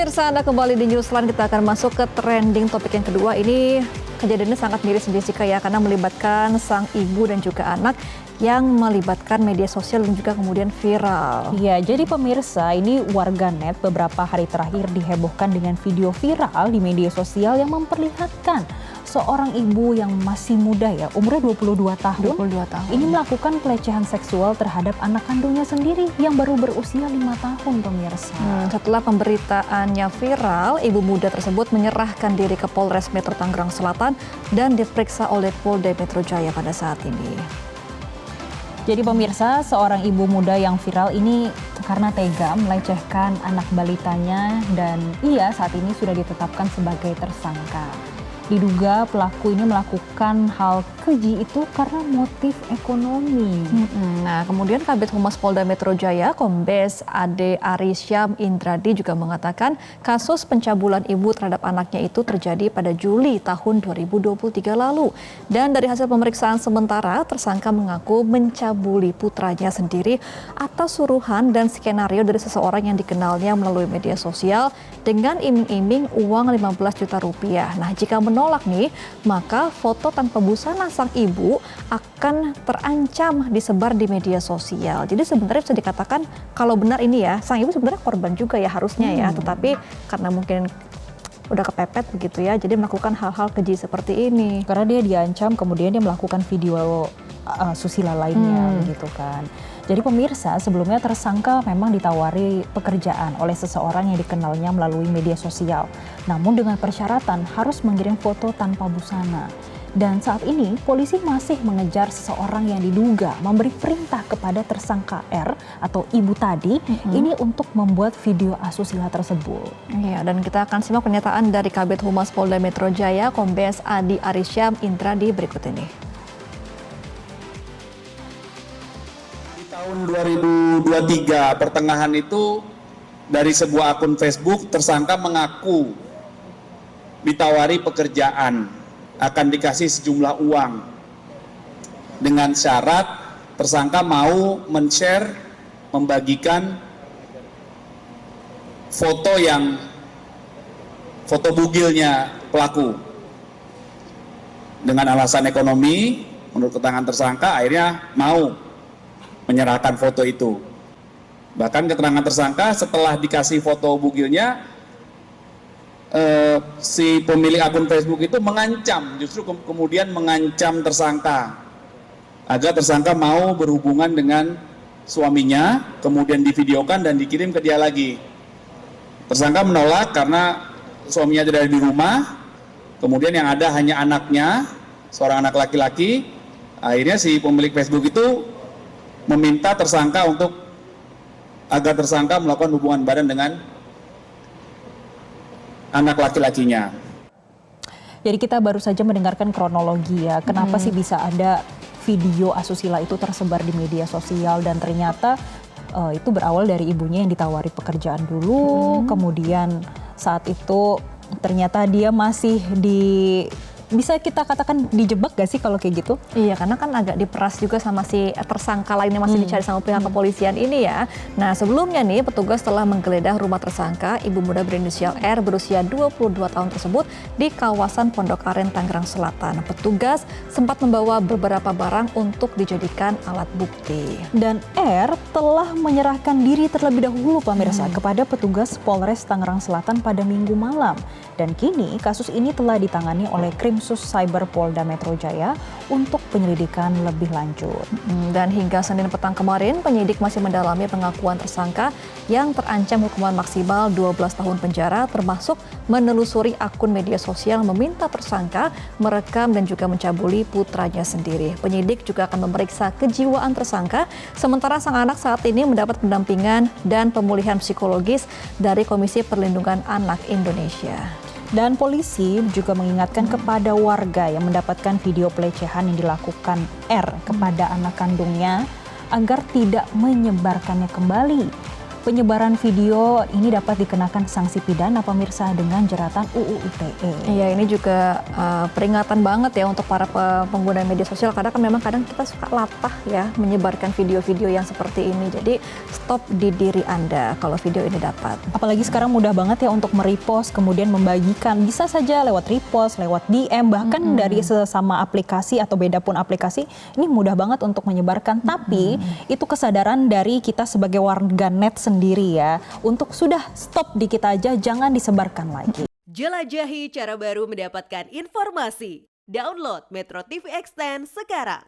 Pemirsa, Anda kembali di Newsline. Kita akan masuk ke trending topik yang kedua. Ini kejadiannya sangat miris Jessica ya, karena melibatkan sang ibu dan juga anak yang melibatkan media sosial dan juga kemudian viral. Ya, jadi pemirsa, ini warganet beberapa hari terakhir dihebohkan dengan video viral di media sosial yang memperlihatkan seorang ibu yang masih muda ya, umurnya 22 tahun. Ini melakukan pelecehan seksual terhadap anak kandungnya sendiri yang baru berusia 5 tahun, pemirsa. Setelah pemberitaannya viral, ibu muda tersebut menyerahkan diri ke Polres Metro Tangerang Selatan dan diperiksa oleh Polda Metro Jaya pada saat ini. Jadi pemirsa, seorang ibu muda yang viral ini karena tega melecehkan anak balitanya dan ia saat ini sudah ditetapkan sebagai tersangka. Diduga pelaku ini melakukan hal keji itu karena motif ekonomi. Nah, kemudian Kabid Humas Polda Metro Jaya, Kombes Ade Arisyam Indradi juga mengatakan kasus pencabulan ibu terhadap anaknya itu terjadi pada Juli tahun 2023 lalu. Dan dari hasil pemeriksaan sementara, tersangka mengaku mencabuli putranya sendiri atas suruhan dan skenario dari seseorang yang dikenalnya melalui media sosial dengan iming-iming uang 15 juta rupiah. Nah, jika menolak nih, maka foto tanpa busana sang ibu akan terancam disebar di media sosial. Jadi sebenarnya bisa dikatakan kalau benar ini ya, sang ibu sebenarnya korban juga ya harusnya ya, tetapi karena mungkin udah kepepet begitu ya, jadi melakukan hal-hal keji seperti ini. Karena dia diancam, kemudian dia melakukan video susila lainnya gitu kan. Jadi pemirsa, sebelumnya tersangka memang ditawari pekerjaan oleh seseorang yang dikenalnya melalui media sosial. Namun dengan persyaratan harus mengirim foto tanpa busana. Dan saat ini polisi masih mengejar seseorang yang diduga memberi perintah kepada tersangka R atau ibu tadi ini untuk membuat video asusila tersebut. Iya, dan kita akan simak pernyataan dari Kabid Humas Polda Metro Jaya, Kombes Ade Arisyam Indradi berikut ini. Tahun 2023 pertengahan itu dari sebuah akun Facebook tersangka mengaku ditawari pekerjaan, akan dikasih sejumlah uang dengan syarat tersangka mau men-share, membagikan foto bugilnya pelaku. Dengan alasan ekonomi, menurut keterangan tersangka akhirnya mau menyerahkan foto itu. Bahkan keterangan tersangka setelah dikasih foto bugilnya, si pemilik akun Facebook itu mengancam, justru kemudian mengancam tersangka agar tersangka mau berhubungan dengan suaminya, kemudian divideokan dan dikirim ke dia lagi. Tersangka menolak karena suaminya tidak ada di rumah, kemudian yang ada hanya anaknya, seorang anak laki-laki. Akhirnya si pemilik Facebook itu meminta tersangka agar tersangka melakukan hubungan badan dengan anak laki-lakinya. Jadi kita baru saja mendengarkan kronologi ya, kenapa sih bisa ada video asusila itu tersebar di media sosial dan ternyata itu berawal dari ibunya yang ditawari pekerjaan dulu, kemudian saat itu ternyata dia masih bisa kita katakan dijebak gak sih kalau kayak gitu? Iya, karena kan agak diperas juga sama si tersangka lainnya masih dicari sama pihak kepolisian ini ya. Nah, sebelumnya nih petugas telah menggeledah rumah tersangka ibu muda berinisial R berusia 22 tahun tersebut di kawasan Pondok Aren, Tangerang Selatan. Petugas sempat membawa beberapa barang untuk dijadikan alat bukti. Dan R telah menyerahkan diri terlebih dahulu pemirsa kepada petugas Polres Tangerang Selatan pada Minggu malam. Dan kini kasus ini telah ditangani oleh Krimsus Cyber Polda Metro Jaya untuk penyelidikan lebih lanjut. Dan hingga Senin petang kemarin, penyidik masih mendalami pengakuan tersangka yang terancam hukuman maksimal 12 tahun penjara, termasuk menelusuri akun media sosial meminta tersangka merekam dan juga mencabuli putranya sendiri. Penyidik juga akan memeriksa kejiwaan tersangka, sementara sang anak saat ini mendapat pendampingan dan pemulihan psikologis dari Komisi Perlindungan Anak Indonesia. Dan polisi juga mengingatkan kepada warga yang mendapatkan video pelecehan yang dilakukan R kepada anak kandungnya agar tidak menyebarkannya kembali. penyebaran video ini dapat dikenakan sanksi pidana pemirsa dengan jeratan UU ITE. Iya, ini juga peringatan banget ya untuk para pengguna media sosial, karena kan memang kadang kita suka latah ya menyebarkan video-video yang seperti ini. Jadi stop di diri Anda kalau video ini dapat. Apalagi sekarang mudah banget ya untuk merepost, kemudian membagikan. Bisa saja lewat repost, lewat DM, bahkan dari sesama aplikasi atau beda pun aplikasi. Ini mudah banget untuk menyebarkan. Tapi itu kesadaran dari kita sebagai warga net sendiri ya. Untuk sudah stop di kita aja, jangan disebarkan lagi. Jelajahi cara baru mendapatkan informasi. Download Metro TV Extend sekarang.